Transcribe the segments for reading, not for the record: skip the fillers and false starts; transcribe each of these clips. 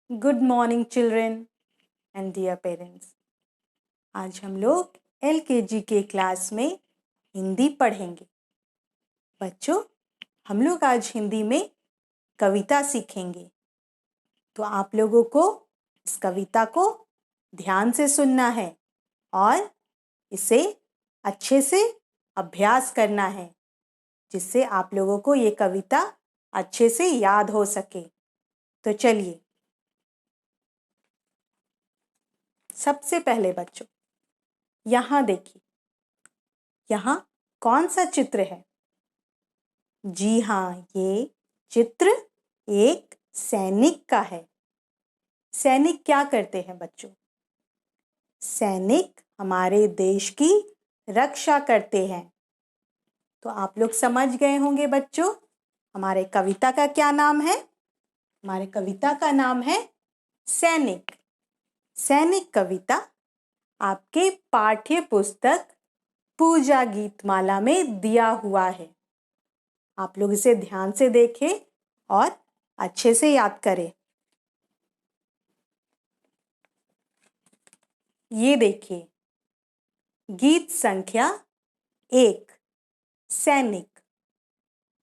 Good morning children and dear parents. आज हम लोग LKG के क्लास में हिंदी पढ़ेंगे। बच्चों, हम लोग आज हिंदी में कविता सीखेंगे। तो आप लोगों को इस कविता को ध्यान से सुनना है और इसे अच्छे से अभ्यास करना है, जिससे आप लोगों को ये कविता अच्छे से याद हो सके। तो चलिए, सबसे पहले बच्चों यहाँ देखिए, यहाँ कौन सा चित्र है? जी हाँ, ये चित्र एक सैनिक का है। सैनिक क्या करते हैं बच्चों? सैनिक हमारे देश की रक्षा करते हैं। तो आप लोग समझ गए होंगे बच्चों, हमारे कविता का क्या नाम है? हमारे कविता का नाम है सैनिक। सैनिक कविता आपके पाठ्य पुस्तक पूजा गीतमाला में दिया हुआ है। आप लोग इसे ध्यान से देखें और अच्छे से याद करें। ये देखिए, गीत संख्या 1, सैनिक।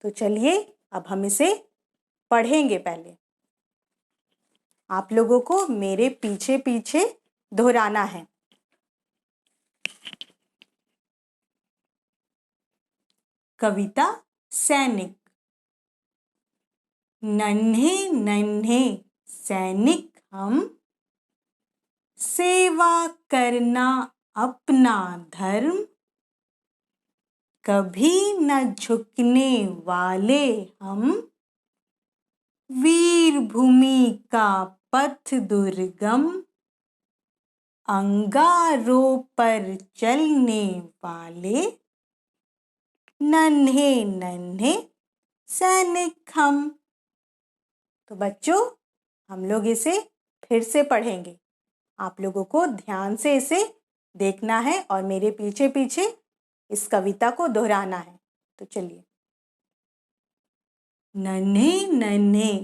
तो चलिए, अब हम इसे पढ़ेंगे। पहले आप लोगों को मेरे पीछे पीछे दोहराना है। कविता सैनिक। नन्हे नन्हे सैनिक हम, सेवा करना अपना धर्म, कभी न झुकने वाले हम, वीर भूमि का पथ दुर्गम, अंगारों पर चलने वाले, नन्हे नन्हे सैनिक हम। तो बच्चों, हम लोग इसे फिर से पढ़ेंगे। आप लोगों को ध्यान से इसे देखना है और मेरे पीछे पीछे इस कविता को दोहराना है। तो चलिए, नन्हे नन्हे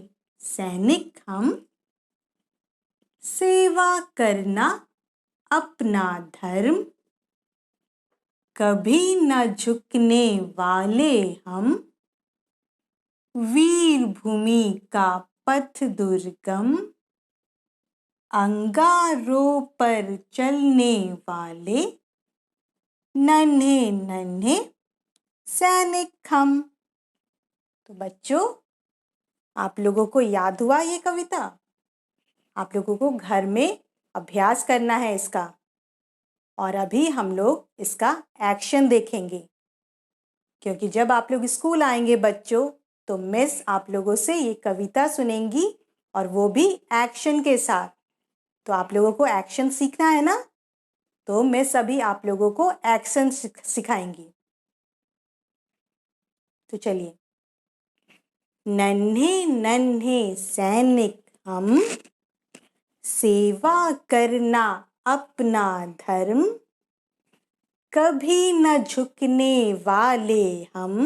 सैनिक हम, सेवा करना अपना धर्म, कभी न झुकने वाले हम, वीर भूमि का पथ दुर्गम, अंगारों पर चलने वाले, नन्हे नन्हे सैनिक हम। तो बच्चों, आप लोगों को याद हुआ ये कविता? आप लोगों को घर में अभ्यास करना है इसका। और अभी हम लोग इसका एक्शन देखेंगे, क्योंकि जब आप लोग स्कूल आएंगे बच्चों, तो मिस आप लोगों से ये कविता सुनेंगी और वो भी एक्शन के साथ। तो आप लोगों को एक्शन सीखना है ना? तो मिस अभी आप लोगों को एक्शन सिखाएंगी। तो चलिए, नन्हे नन्हे सैनिक हम, सेवा करना अपना धर्म, कभी न झुकने वाले हम,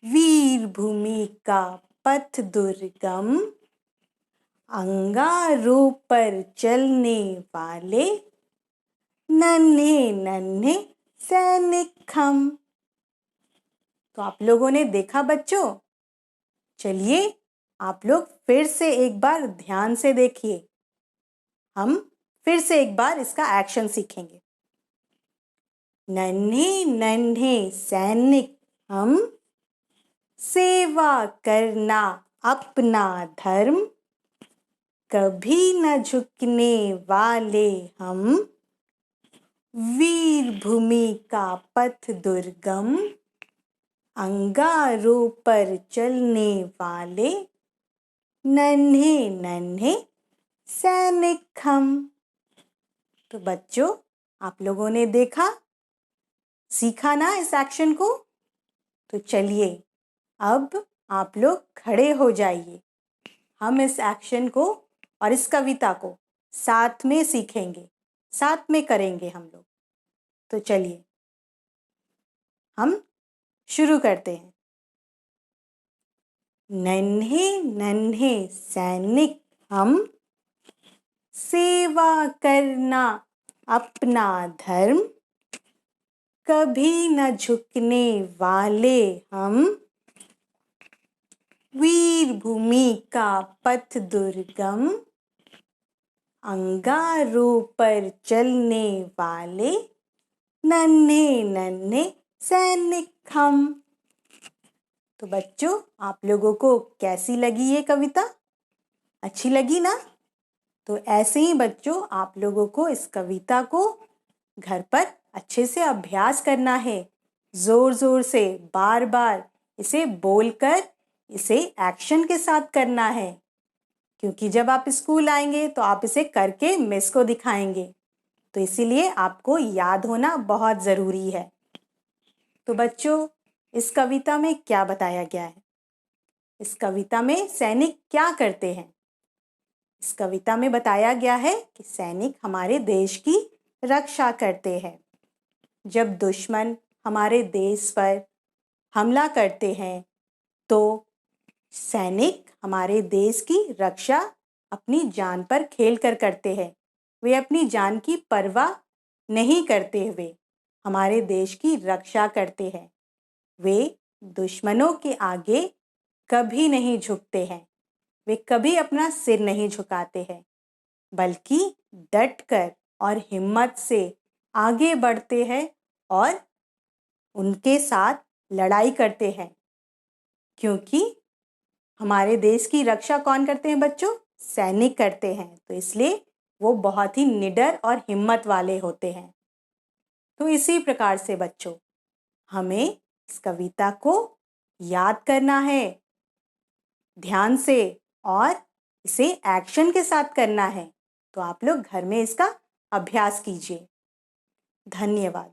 वीर भूमि का पथ दुर्गम, अंगारों पर चलने वाले, नन्हे नन्हे सैनिक हम। तो आप लोगों ने देखा बच्चों? चलिए, आप लोग फिर से एक बार ध्यान से देखिए। हम फिर से एक बार इसका एक्शन सीखेंगे। नन्हे नन्हे सैनिक हम, सेवा करना अपना धर्म, कभी न झुकने वाले हम, वीर भूमि का पथ दुर्गम, अंगारों पर चलने वाले, नन्हे नन्हे सैनिक हम। तो बच्चों, आप लोगों ने देखा, सीखा ना इस एक्शन को? तो चलिए, अब आप लोग खड़े हो जाइए। हम इस एक्शन को और इस कविता को साथ में सीखेंगे, साथ में करेंगे हम लोग। तो चलिए, हम शुरू करते हैं। नन्हे नन्हे सैनिक हम, सेवा करना अपना धर्म, कभी न झुकने वाले हम, वीर भूमि का पथ दुर्गम, अंगारों पर चलने वाले नन्हे नन्हे सैनिक हम। तो बच्चों, आप लोगों को कैसी लगी ये कविता? अच्छी लगी ना? तो ऐसे ही बच्चों, आप लोगों को इस कविता को घर पर अच्छे से अभ्यास करना है। जोर जोर से बार बार इसे बोलकर इसे एक्शन के साथ करना है, क्योंकि जब आप स्कूल आएंगे तो आप इसे करके मिस को दिखाएंगे। तो इसीलिए आपको याद होना बहुत ज़रूरी है। तो बच्चों, इस कविता में क्या बताया गया है? इस कविता में सैनिक क्या करते हैं? इस कविता में बताया गया है कि सैनिक हमारे देश की रक्षा करते हैं। जब दुश्मन हमारे देश पर हमला करते हैं तो सैनिक हमारे देश की रक्षा अपनी जान पर खेल कर करते हैं। वे अपनी जान की परवाह नहीं करते हुए हमारे देश की रक्षा करते हैं। वे दुश्मनों के आगे कभी नहीं झुकते हैं, वे कभी अपना सिर नहीं झुकाते हैं, बल्कि डटकर और हिम्मत से आगे बढ़ते हैं और उनके साथ लड़ाई करते हैं। क्योंकि हमारे देश की रक्षा कौन करते हैं बच्चों? सैनिक करते हैं। तो इसलिए वो बहुत ही निडर और हिम्मत वाले होते हैं। तो इसी प्रकार से बच्चों, हमें इस कविता को याद करना है ध्यान से और इसे एक्शन के साथ करना है। तो आप लोग घर में इसका अभ्यास कीजिए। धन्यवाद।